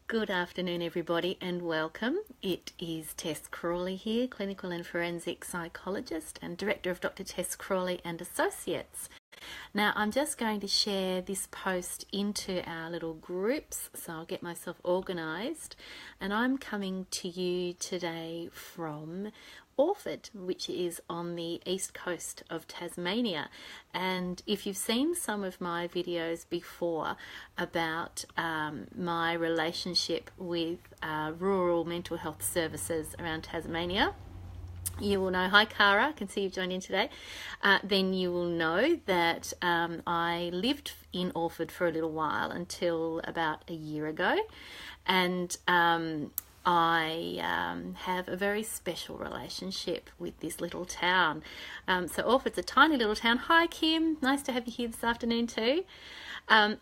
Good afternoon, everybody, and welcome. It is Tess Crawley here, clinical and forensic psychologist and director of Dr. Tess Crawley and Associates. Now, I'm just going to share this post into our little groups, so I'll get myself organised. And I'm coming to you today from Orford, which is on the east coast of Tasmania. And if you've seen some of my videos before about my relationship with rural mental health services around Tasmania, you will know, hi Cara, I can see you've joined in today, then you will know that I lived in Orford for a little while until about a year ago, and I have a very special relationship with this little town. So Orford's a tiny little town. Hi Kim, nice to have you here this afternoon too.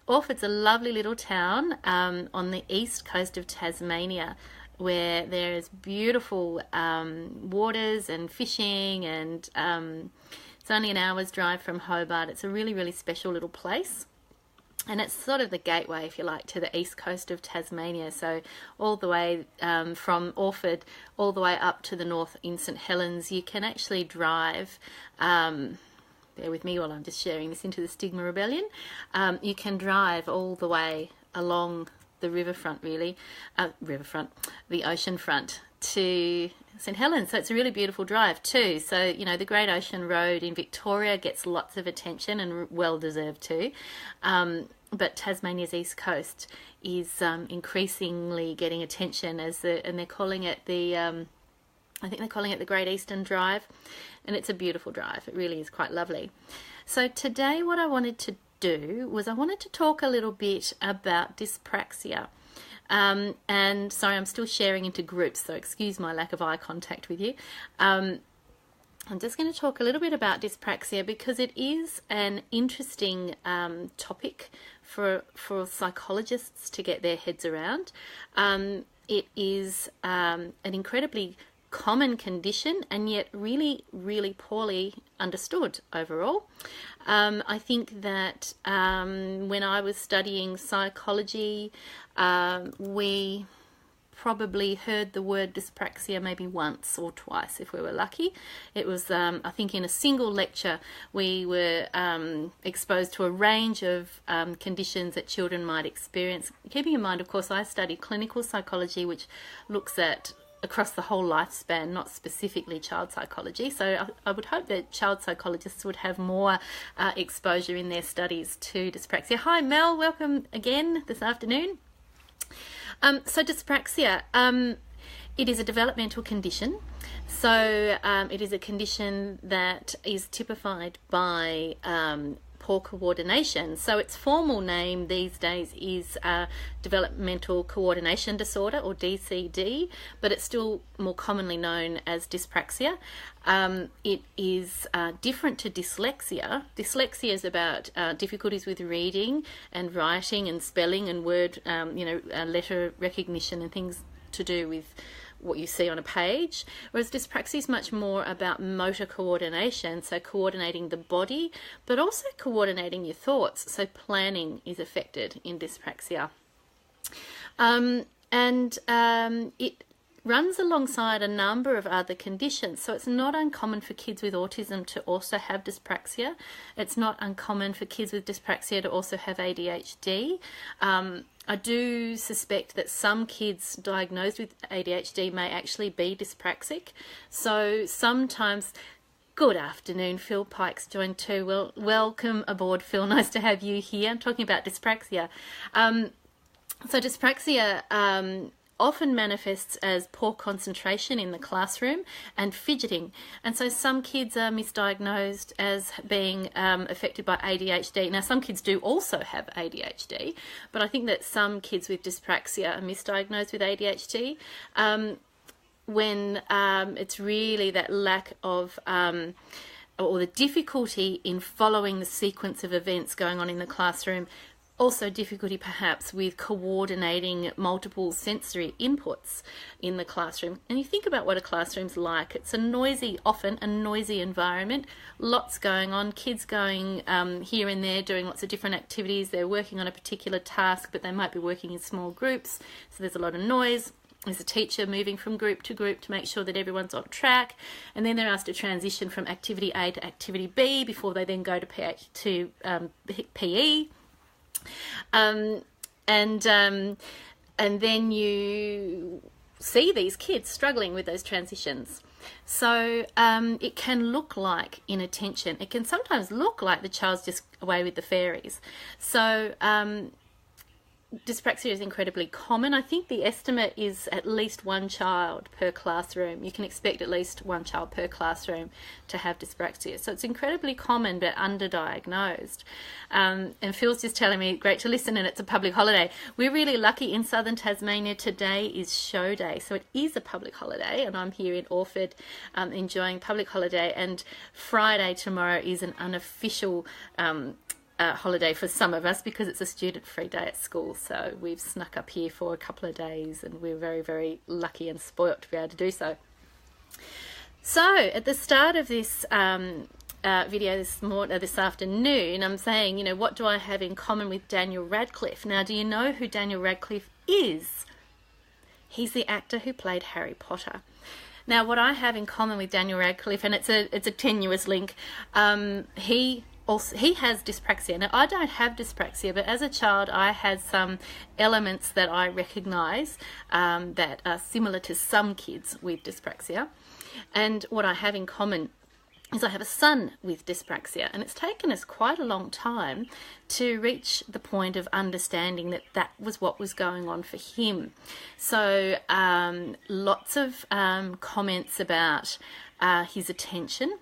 Orford's a lovely little town on the east coast of Tasmania, where there is beautiful waters and fishing, and it's only an hour's drive from Hobart. It's a really, really special little place. And it's sort of the gateway, if you like, to the east coast of Tasmania. So all the way from Orford all the way up to the north in St Helens, you can actually drive, bear with me while I'm just sharing this into the Stigma Rebellion, you can drive all the way along the riverfront, really, the ocean front to St Helens. So it's a really beautiful drive too. So, you know, the Great Ocean Road in Victoria gets lots of attention, and well deserved too. But Tasmania's east coast is increasingly getting attention and they're calling it the, I think they're calling it the Great Eastern Drive, and it's a beautiful drive. It really is quite lovely. So today what I wanted to do was I wanted to talk a little bit about dyspraxia. And sorry, I'm still sharing into groups, so excuse my lack of eye contact with you. I'm just going to talk a little bit about dyspraxia because it is an interesting topic for psychologists to get their heads around. It is an incredibly common condition, and yet really, really poorly understood overall. I think that when I was studying psychology, we probably heard the word dyspraxia maybe once or twice if we were lucky. It was, I think, in a single lecture we were exposed to a range of conditions that children might experience. Keeping in mind, of course, I studied clinical psychology, which looks at across the whole lifespan, not specifically child psychology. So I would hope that child psychologists would have more exposure in their studies to dyspraxia. Hi Mel, welcome again this afternoon. So dyspraxia, it is a developmental condition. So it is a condition that is typified by poor coordination. So its formal name these days is developmental coordination disorder, or DCD, but it's still more commonly known as dyspraxia. It is different to dyslexia. Dyslexia is about difficulties with reading and writing and spelling and word, letter recognition and things to do with what you see on a page, whereas dyspraxia is much more about motor coordination, so coordinating the body, but also coordinating your thoughts. So planning is affected in dyspraxia. It runs alongside a number of other conditions. So it's not uncommon for kids with autism to also have dyspraxia. It's not uncommon for kids with dyspraxia to also have ADHD. I do suspect that some kids diagnosed with ADHD may actually be dyspraxic. So sometimes, good afternoon, Phil Pike's joined too. Well, welcome aboard, Phil. Nice to have you here. I'm talking about dyspraxia. So dyspraxia often manifests as poor concentration in the classroom and fidgeting. And so some kids are misdiagnosed as being affected by ADHD. Now, some kids do also have ADHD, but I think that some kids with dyspraxia are misdiagnosed with ADHD when it's really that lack of or the difficulty in following the sequence of events going on in the classroom Also difficulty perhaps with coordinating multiple sensory inputs in the classroom. And you think about what a classroom's like. It's often a noisy environment, lots going on, kids going here and there, doing lots of different activities. They're working on a particular task, but they might be working in small groups, so there's a lot of noise. There's a teacher moving from group to make sure that everyone's on track, and then they're asked to transition from activity A to activity B before they then go to PE. And then you see these kids struggling with those transitions. So it can look like inattention. It can sometimes look like the child's just away with the fairies. So dyspraxia is incredibly common. I think the estimate is at least one child per classroom. You can expect at least one child per classroom to have dyspraxia. So it's incredibly common but underdiagnosed. And Phil's just telling me, great to listen, and it's a public holiday. We're really lucky in southern Tasmania. Today is show day, so it is a public holiday, and I'm here in Orford enjoying public holiday, and Friday tomorrow is an unofficial holiday for some of us because it's a student-free day at school. So we've snuck up here for a couple of days, and we're very, very lucky and spoilt to be able to do so. So at the start of this video this afternoon, I'm saying, you know, what do I have in common with Daniel Radcliffe? Now, do you know who Daniel Radcliffe is? He's the actor who played Harry Potter. Now, what I have in common with Daniel Radcliffe, and it's a tenuous link, he has dyspraxia. Now, I don't have dyspraxia, but as a child I had some elements that I recognise that are similar to some kids with dyspraxia. And what I have in common is I have a son with dyspraxia, and it's taken us quite a long time to reach the point of understanding that that was what was going on for him. So lots of comments about his attention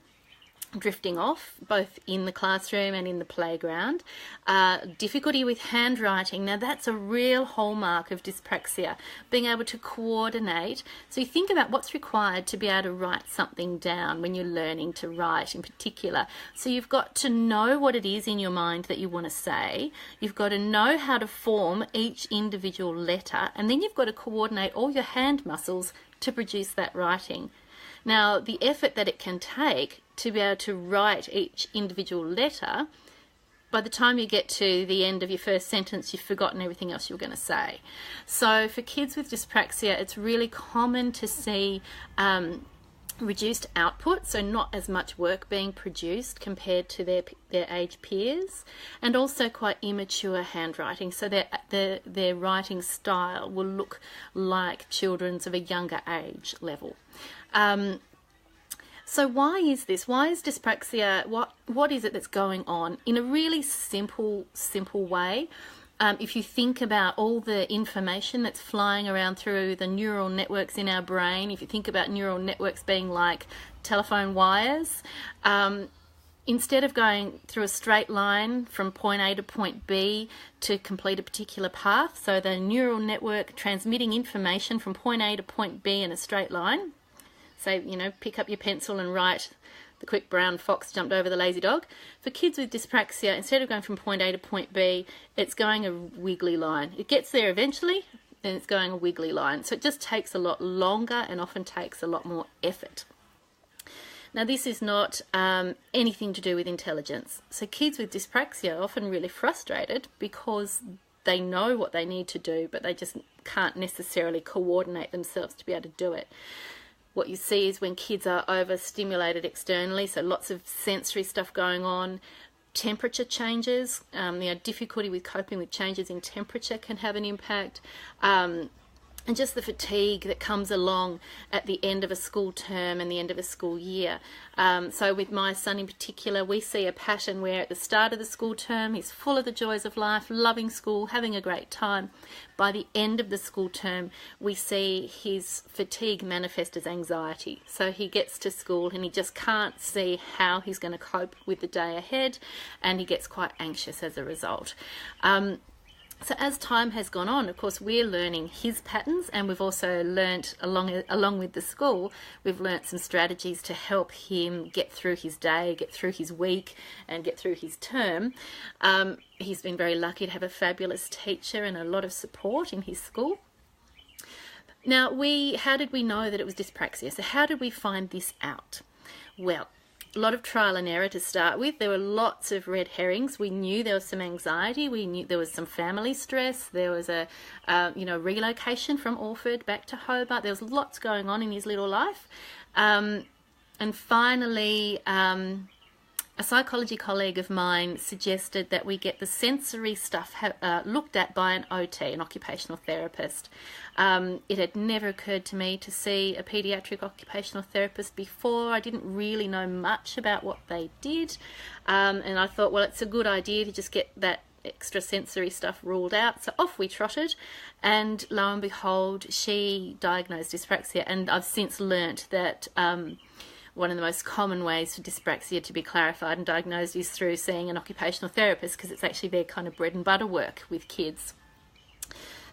drifting off, both in the classroom and in the playground. Difficulty with handwriting. Now that's a real hallmark of dyspraxia, being able to coordinate. So you think about what's required to be able to write something down when you're learning to write in particular. So you've got to know what it is in your mind that you want to say. You've got to know how to form each individual letter, and then you've got to coordinate all your hand muscles to produce that writing. Now, the effort that it can take to be able to write each individual letter, by the time you get to the end of your first sentence, you've forgotten everything else you were going to say. So for kids with dyspraxia, it's really common to see reduced output, so not as much work being produced compared to their age peers, and also quite immature handwriting, so their writing style will look like children's of a younger age level. So why is this? Why is dyspraxia? What is it that's going on? In a really simple way, if you think about all the information that's flying around through the neural networks in our brain, if you think about neural networks being like telephone wires, instead of going through a straight line from point A to point B to complete a particular path, so the neural network transmitting information from point A to point B in a straight line, say, you know, pick up your pencil and write, the quick brown fox jumped over the lazy dog. For kids with dyspraxia, instead of going from point A to point B, it's going a wiggly line. It gets there eventually, then it's going a wiggly line. So it just takes a lot longer and often takes a lot more effort. Now, this is not anything to do with intelligence. So kids with dyspraxia are often really frustrated because they know what they need to do, but they just can't necessarily coordinate themselves to be able to do it. What you see is when kids are overstimulated externally, so lots of sensory stuff going on, temperature changes, difficulty with coping with changes in temperature can have an impact, and just the fatigue that comes along at the end of a school term and the end of a school year. So with my son in particular, we see a pattern where at the start of the school term, he's full of the joys of life, loving school, having a great time. By the end of the school term, we see his fatigue manifest as anxiety. So he gets to school and he just can't see how he's going to cope with the day ahead, and he gets quite anxious as a result. So as time has gone on, of course, we're learning his patterns, and we've also learnt along with the school, we've learnt some strategies to help him get through his day, get through his week, and get through his term. He's been very lucky to have a fabulous teacher and a lot of support in his school. Now, how did we know that it was dyspraxia? So how did we find this out? Well, a lot of trial and error to start with. There were lots of red herrings. We knew there was some anxiety. We knew there was some family stress. There was a relocation from Alford back to Hobart. There was lots going on in his little life. And finally, a psychology colleague of mine suggested that we get the sensory stuff looked at by an OT, an occupational therapist. It had never occurred to me to see a paediatric occupational therapist before. I didn't really know much about what they did. And I thought, well, it's a good idea to just get that extra sensory stuff ruled out. So off we trotted, and lo and behold, she diagnosed dyspraxia. And I've since learnt that one of the most common ways for dyspraxia to be clarified and diagnosed is through seeing an occupational therapist, because it's actually their kind of bread and butter work with kids.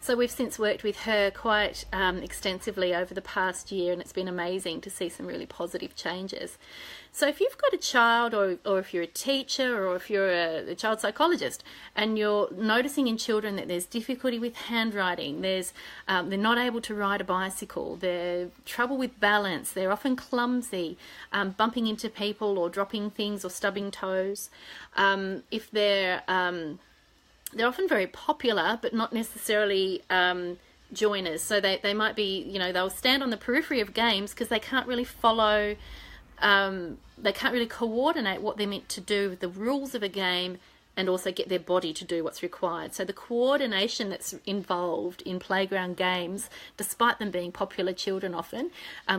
So we've since worked with her quite extensively over the past year, and it's been amazing to see some really positive changes. So if you've got a child, or if you're a teacher, or if you're a child psychologist, and you're noticing in children that there's difficulty with handwriting, they're not able to ride a bicycle, they're trouble with balance, they're often clumsy, bumping into people or dropping things or stubbing toes, if they're often very popular, but not necessarily joiners. So they might be, they'll stand on the periphery of games because they can't really follow, they can't really coordinate what they're meant to do with the rules of a game, and also get their body to do what's required. So the coordination that's involved in playground games, despite them being popular children often,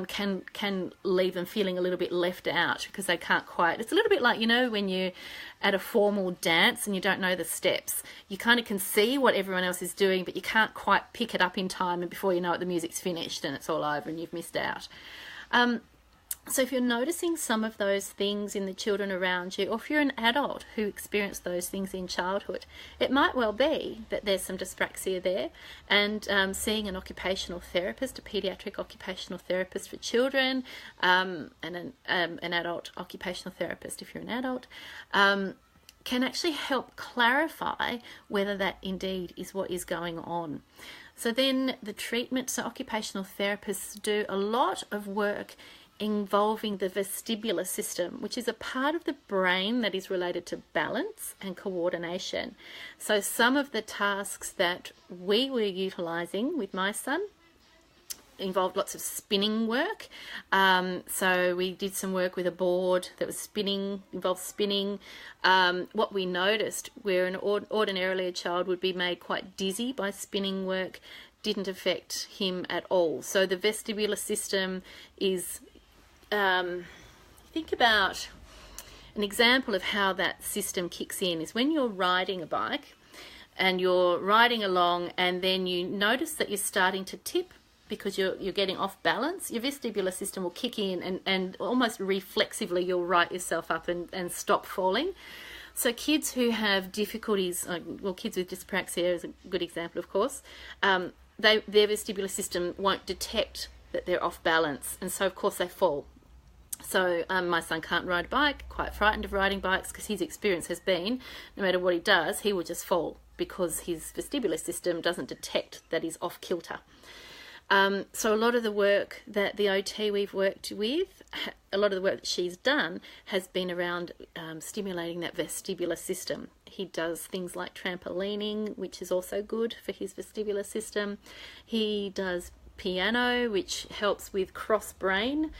can leave them feeling a little bit left out, because they can't quite. It's a little bit like, when you're at a formal dance and you don't know the steps. You kind of can see what everyone else is doing, but you can't quite pick it up in time, and before you know it, the music's finished and it's all over and you've missed out. So if you're noticing some of those things in the children around you, or if you're an adult who experienced those things in childhood, it might well be that there's some dyspraxia there, and seeing an occupational therapist, a paediatric occupational therapist for children, and an adult occupational therapist if you're an adult, can actually help clarify whether that indeed is what is going on. So then the treatment, so occupational therapists do a lot of work involving the vestibular system, which is a part of the brain that is related to balance and coordination. So some of the tasks that we were utilising with my son involved lots of spinning work. So we did some work with a board that was spinning, involved spinning. What we noticed, where ordinarily a child would be made quite dizzy by spinning work, didn't affect him at all. So the vestibular system is, think about an example of how that system kicks in is when you're riding a bike and you're riding along, and then you notice that you're starting to tip because you're getting off balance. Your vestibular system will kick in, and almost reflexively you'll right yourself up and stop falling. So kids who have difficulties, kids with dyspraxia is a good example, of course, their vestibular system won't detect that they're off balance, and so of course they fall. So my son can't ride a bike, quite frightened of riding bikes, because his experience has been, no matter what he does, he will just fall because his vestibular system doesn't detect that he's off kilter. So a lot of the work that the OT we've worked with, a lot of the work that she's done has been around stimulating that vestibular system. He does things like trampolining, which is also good for his vestibular system. He does piano, which helps with cross-brain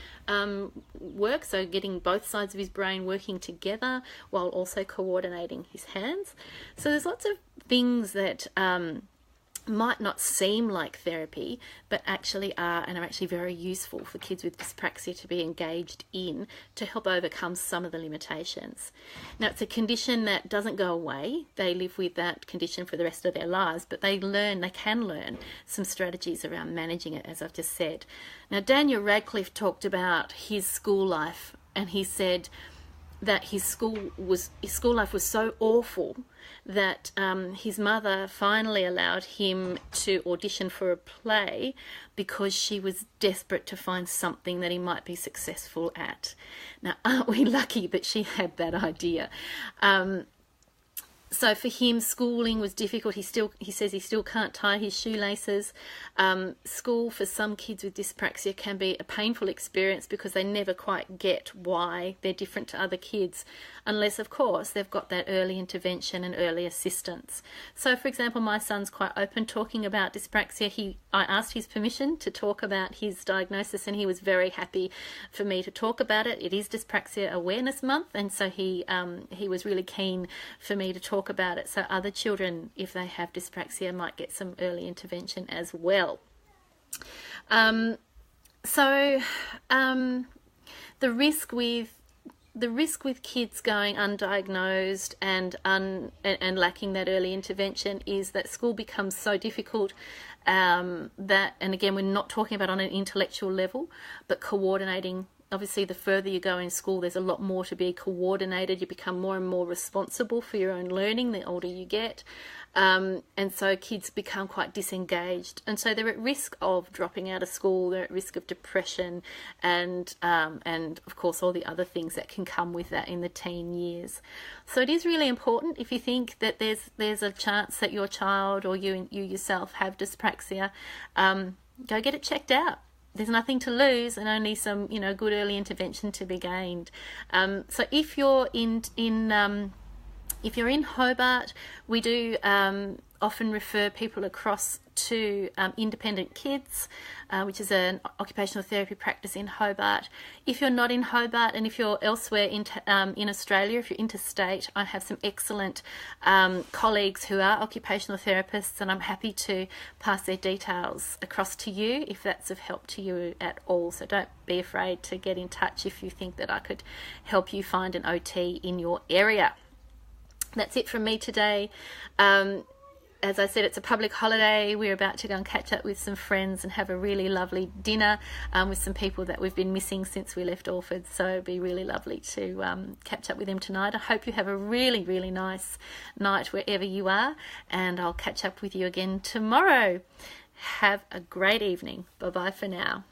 work, so getting both sides of his brain working together while also coordinating his hands. So there's lots of things that might not seem like therapy, but actually are, and are actually very useful for kids with dyspraxia to be engaged in to help overcome some of the limitations. Now, it's a condition that doesn't go away. They live with that condition for the rest of their lives, but they can learn some strategies around managing it, as I've just said. Now, Daniel Radcliffe talked about his school life, and he said, that his school life was so awful that his mother finally allowed him to audition for a play because she was desperate to find something that he might be successful at. Now, aren't we lucky that she had that idea? So for him, schooling was difficult. He says he still can't tie his shoelaces. School for some kids with dyspraxia can be a painful experience because they never quite get why they're different to other kids, unless, of course, they've got that early intervention and early assistance. So, for example, my son's quite open talking about dyspraxia. I asked his permission to talk about his diagnosis, and he was very happy for me to talk about it. It is Dyspraxia Awareness Month, and so he was really keen for me to talk about it, so other children, if they have dyspraxia, might get some early intervention as well. The risk with kids going undiagnosed and lacking that early intervention is that school becomes so difficult that, and again, we're not talking about on an intellectual level, but coordinating. Obviously, the further you go in school, there's a lot more to be coordinated. You become more and more responsible for your own learning the older you get. And so kids become quite disengaged. And so they're at risk of dropping out of school. They're at risk of depression and of course, all the other things that can come with that in the teen years. So it is really important, if you think that there's a chance that your child or you yourself have dyspraxia, go get it checked out. There's nothing to lose and only some, good early intervention to be gained. So if you're in Hobart, we do often refer people across to Independent Kids, which is an occupational therapy practice in Hobart. If you're not in Hobart and if you're elsewhere in Australia, if you're interstate, I have some excellent colleagues who are occupational therapists, and I'm happy to pass their details across to you if that's of help to you at all. So don't be afraid to get in touch if you think that I could help you find an OT in your area. That's it from me today. As I said, it's a public holiday. We're about to go and catch up with some friends and have a really lovely dinner with some people that we've been missing since we left Orford. So it'd be really lovely to catch up with them tonight. I hope you have a really, really nice night wherever you are, and I'll catch up with you again tomorrow. Have a great evening. Bye-bye for now.